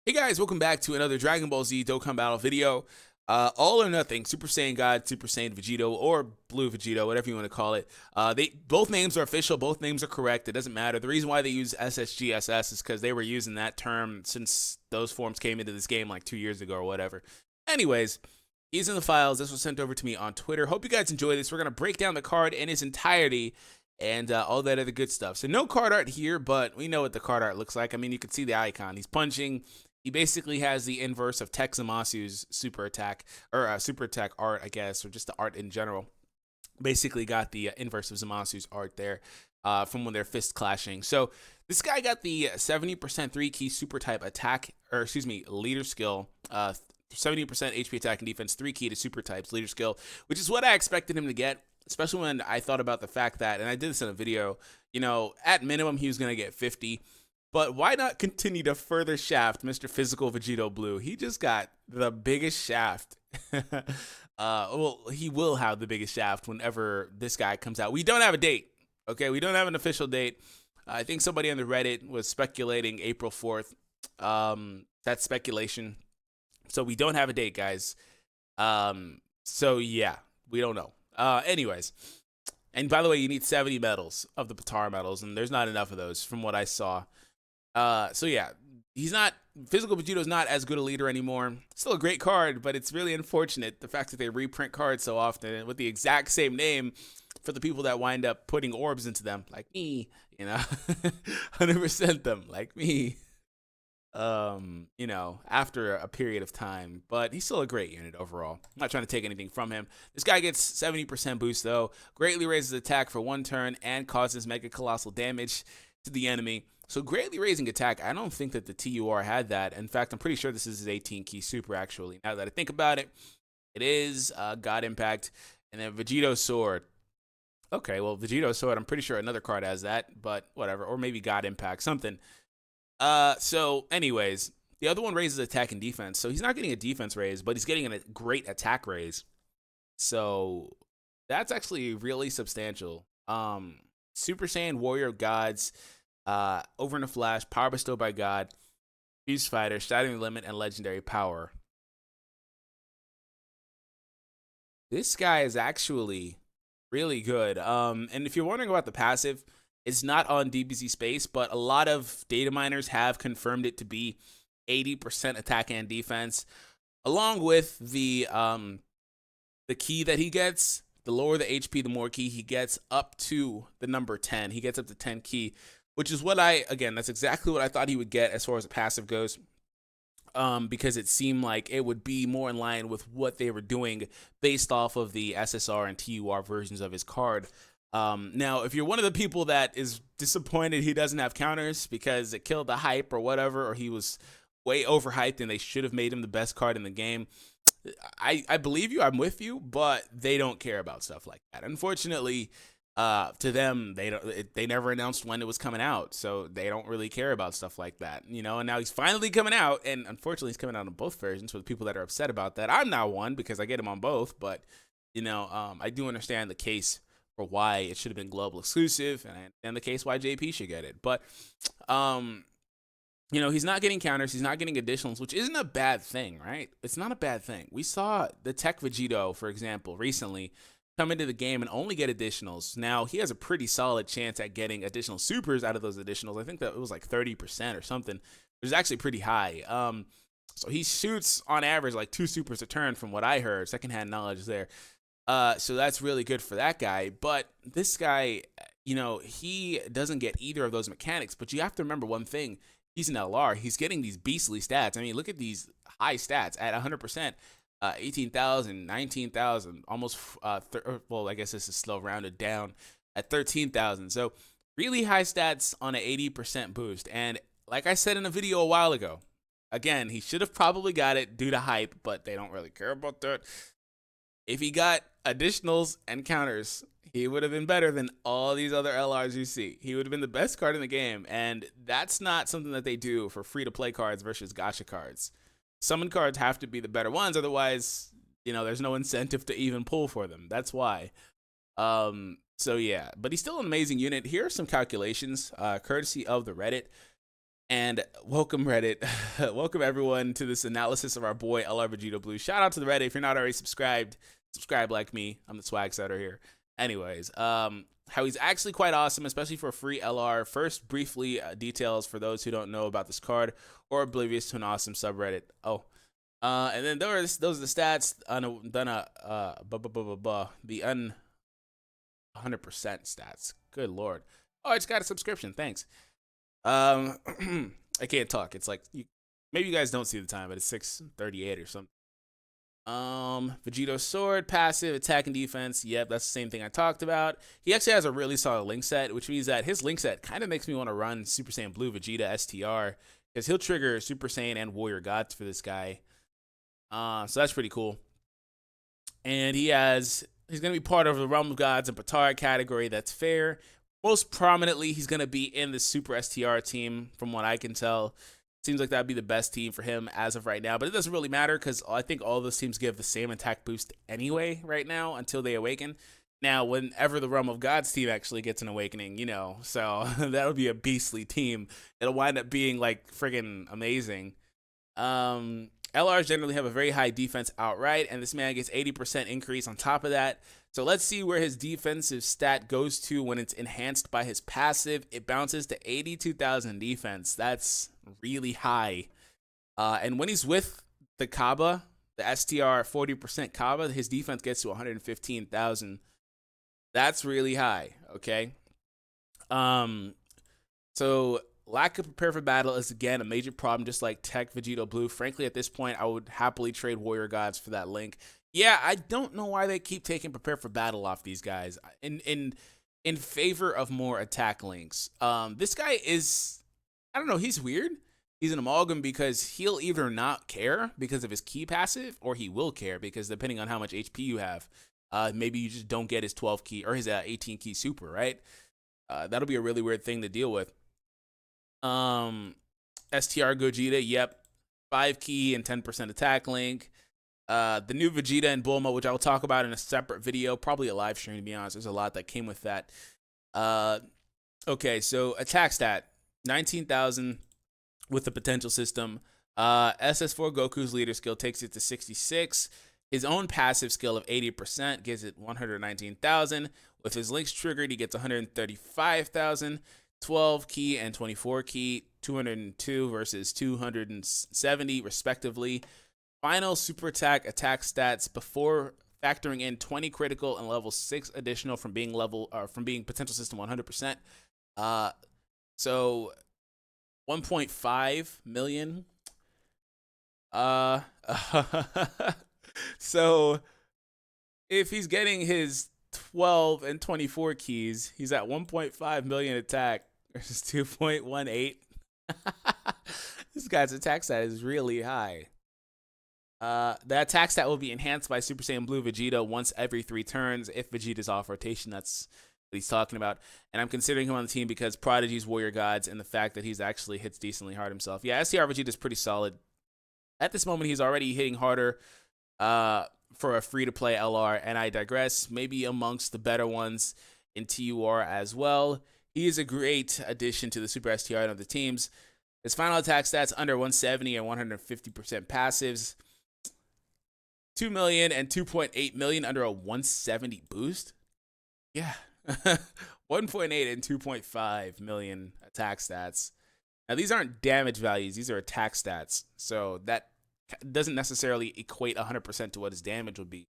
Hey guys, welcome back to another Dragon Ball Z Dokkan Battle video. All or nothing, Super Saiyan God, Super Saiyan Vegito, or Blue Vegito, whatever you want to call it. They both names are official, both names are correct. It doesn't matter. The reason why they use SSGSS is because they were using that term since those forms came into this game like 2 years ago or whatever. Anyways, he's in the files. This was sent over to me on Twitter. Hope you guys enjoy this. We're gonna break down the card in its entirety and all that other good stuff. So no card art here, but we know what the card art looks like. I mean, you can see the icon. He's punching. He basically has the inverse of Tech Zamasu's super attack, or super attack art, I guess, or just the art in general. Basically got the inverse of Zamasu's art there from when they're fist clashing. So this guy got the 70% 3-key super type attack, or excuse me, leader skill, 70% HP attack and defense, 3-key to super types, leader skill, which is what I expected him to get, especially when I thought about the fact that, and I did this in a video, you know, at minimum he was going to get 50. But why not continue to further shaft Mr. Physical Vegito Blue? He just got the biggest shaft. Well, he will have the biggest shaft whenever this guy comes out. We don't have a date, okay? We don't have an official date. I think somebody on the Reddit was speculating April 4th. That's speculation. So we don't have a date, guys. So yeah, we don't know. Anyways. And by the way, you need 70 medals of the Patara medals, and there's not enough of those from what I saw. So yeah, he's not, Physical Vegito's not as good a leader anymore. Still a great card, but it's really unfortunate the fact that they reprint cards so often with the exact same name for the people that wind up putting orbs into them, like me, you know, 100% them, like me, you know, after a period of time. But he's still a great unit overall. I'm not trying to take anything from him. This guy gets 70% boost though, greatly raises attack for 1 turn and causes mega colossal damage to the enemy. So greatly raising attack, I don't think that the TUR had that. In fact, I'm pretty sure this is his 18-key super, actually. Now that I think about it, it is God Impact, and then Vegito Sword. Okay, well, Vegito Sword, I'm pretty sure another card has that, but whatever. Or maybe God Impact, something. So anyways, the other one raises attack and defense. So he's not getting a defense raise, but he's getting a great attack raise. So that's actually really substantial. Super Saiyan Warrior of Gods, Over in a Flash, Power Bestowed by God, Fuse Fighter, Shattering Limit, and Legendary Power. This guy is actually really good. And if you're wondering about the passive, it's not on DBZ Space, but a lot of data miners have confirmed it to be 80% attack and defense, along with the key that he gets. The lower the HP, the more key he gets, up to the number 10. He gets up to 10 key, which is what that's exactly what I thought he would get as far as the passive goes, because it seemed like it would be more in line with what they were doing based off of the SSR and TUR versions of his card. Now, if you're one of the people that is disappointed he doesn't have counters because it killed the hype or whatever, or he was way overhyped and they should have made him the best card in the game, I believe you, I'm with you, but they don't care about stuff like that. Unfortunately, to them, they never announced when it was coming out, so they don't really care about stuff like that, you know. And now he's finally coming out, and unfortunately he's coming out on both versions. For the people that are upset about that, I'm not one because I get him on both, but you know, I do understand the case for why it should have been global exclusive, and I understand the case why JP should get it. But you know, he's not getting counters, he's not getting additionals, which isn't a bad thing, right? It's not a bad thing. We saw the Tech Vegito, for example, recently come into the game and only get additionals. Now, he has a pretty solid chance at getting additional supers out of those additionals. I think that it was like 30% or something, which is actually pretty high. So he shoots on average like 2 supers a turn from what I heard. Secondhand knowledge there. So that's really good for that guy. But this guy, you know, he doesn't get either of those mechanics. But you have to remember one thing. He's an LR. He's getting these beastly stats. I mean, look at these high stats at 100%. 18,000, 19,000, almost, well, I guess this is still rounded down at 13,000. So really high stats on an 80% boost. And like I said in a video a while ago, again, he should have probably got it due to hype, but they don't really care about that. If he got additionals and counters, he would have been better than all these other LRs you see. He would have been the best card in the game, and that's not something that they do for free-to-play cards versus gacha cards. Summon cards have to be the better ones, otherwise, you know, there's no incentive to even pull for them. That's why. So yeah, but he's still an amazing unit. Here are some calculations, courtesy of the Reddit. And welcome Reddit. Welcome everyone to this analysis of our boy LR VEGITO Blue. Shout out to the Reddit. If you're not already subscribed, subscribe like me. I'm the swag setter here. Anyways, how he's actually quite awesome, especially for a free LR. First, briefly, details for those who don't know about this card or oblivious to an awesome subreddit. Oh, and then those are the stats. The 100% stats. Good lord. Oh, I just got a subscription. Thanks. I can't talk. It's like maybe you guys don't see the time, but it's 6:38 or something. Vegito's sword, passive, attack and defense. Yep, that's the same thing I talked about. He actually has a really solid link set, which means that his link set kind of makes me want to run Super Saiyan Blue Vegeta STR because he'll trigger Super Saiyan and Warrior Gods for this guy. So that's pretty cool. And he's gonna be part of the Realm of Gods and Patara category. That's fair. Most prominently, he's going to be in the Super STR team, from what I can tell. Seems like that would be the best team for him as of right now, but it doesn't really matter because I think all those teams give the same attack boost anyway right now until they awaken. Now, whenever the Realm of Gods team actually gets an awakening, so that'll be a beastly team. It'll wind up being like friggin' amazing. LRs generally have a very high defense outright, and this man gets 80% increase on top of that. So let's see where his defensive stat goes to when it's enhanced by his passive. It bounces to 82,000 defense. That's really high. And when he's with the Kaba, the STR 40% Kaba, his defense gets to 115,000. That's really high, okay? So lack of prepare for battle is again a major problem, just like Tech VEGITO Blue. Frankly, at this point, I would happily trade Warrior Gods for that link. Yeah, I don't know why they keep taking prepare for battle off these guys in favor of more attack links. This guy is, I don't know, he's weird. He's an amalgam because he'll either not care because of his key passive, or he will care because depending on how much HP you have, maybe you just don't get his 12 key or his 18 key super, right? That'll be a really weird thing to deal with. STR Gogeta, yep, 5 key and 10% attack link. The new Vegeta and Bulma, which I will talk about in a separate video, probably a live stream to be honest. There's a lot that came with that. Okay, so attack stat 19,000 with the potential system. SS4 Goku's leader skill takes it to 66. His own passive skill of 80% gives it 119,000. With his links triggered, he gets 135,000. 12 key and 24 key, 202 versus 270 respectively. Final super attack stats before factoring in 20 critical and level 6 additional from being potential system 100%. So 1.5 million. So if he's getting his 12 and 24 keys, he's at 1.5 million attack versus 2.18. This guy's attack stat is really high. The attack stat will be enhanced by Super Saiyan Blue Vegeta once every 3 turns if Vegeta's off rotation. That's what he's talking about. And I'm considering him on the team because Prodigy's Warrior Gods and the fact that he's actually hits decently hard himself. Yeah, STR Vegeta is pretty solid. At this moment, he's already hitting harder for a free-to-play LR, and I digress, maybe amongst the better ones in TUR as well. He is a great addition to the Super STR of the teams. His final attack stats under 170 and 150% passives. 2 million and 2.8 million under a 170 boost. Yeah. 1.8 and 2.5 million attack stats. Now, these aren't damage values. These are attack stats. So that doesn't necessarily equate 100% to what his damage would be.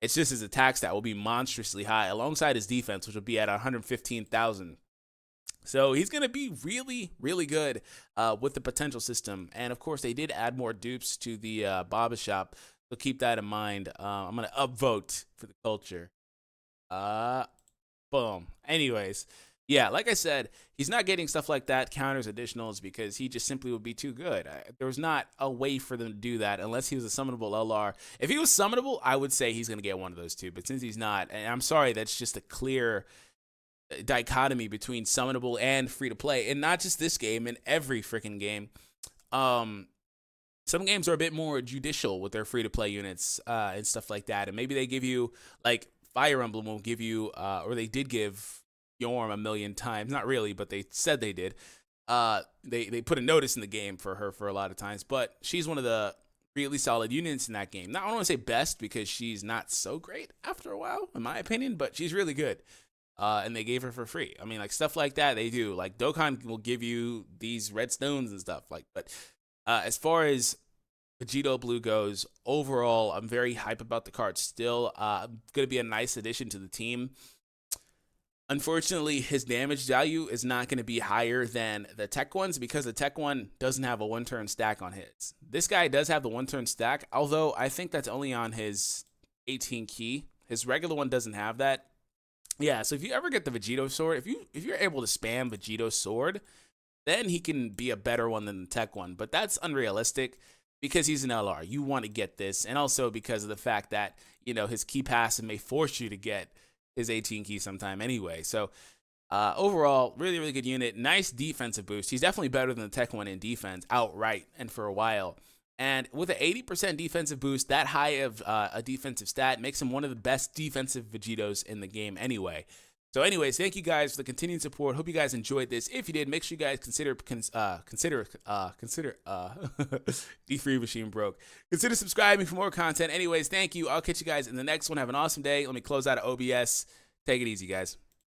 It's just his attack stat will be monstrously high alongside his defense, which will be at 115,000. So he's going to be really, really good with the potential system. And, of course, they did add more dupes to the Baba shop. So keep that in mind. I'm going to upvote for the culture. Boom. Anyways, yeah, like I said, he's not getting stuff like that, counters, additionals, because he just simply would be too good. There was not a way for them to do that unless he was a summonable LR. If he was summonable, I would say he's going to get one of those two. But since he's not, and I'm sorry, that's just a clear dichotomy between summonable and free-to-play. And not just this game, in every freaking game. Some games are a bit more judicial with their free-to-play units and stuff like that. And maybe they give you, like, Fire Emblem will give you, or they did give Yorm a million times. Not really, but they said they did. they put a notice in the game for her for a lot of times, but she's one of the really solid units in that game. Now, I don't want to say best because she's not so great after a while, in my opinion, but she's really good. And they gave her for free. I mean, like stuff like that they do. Like Dokkan will give you these red stones and stuff like. But as far as Vegito Blue goes, overall, I'm very hype about the card. Still, gonna be a nice addition to the team. Unfortunately, his damage value is not going to be higher than the tech ones because the tech one doesn't have a one-turn stack on his. This guy does have the one-turn stack, although I think that's only on his 18 key. His regular one doesn't have that. Yeah, so if you ever get the Vegito sword, if you're able to spam Vegito's sword, then he can be a better one than the tech one. But that's unrealistic because he's an LR. You want to get this, and also because of the fact that, you know, his key pass may force you to get his 18 key sometime anyway. So overall, really, really good unit. Nice defensive boost. He's definitely better than the tech one in defense outright and for a while. And with an 80% defensive boost, that high of a defensive stat makes him one of the best defensive Vegitos in the game anyway. So anyways, thank you guys for the continued support. Hope you guys enjoyed this. If you did, make sure you guys consider D3 machine broke. Consider subscribing for more content. Anyways, thank you. I'll catch you guys in the next one. Have an awesome day. Let me close out of OBS. Take it easy, guys.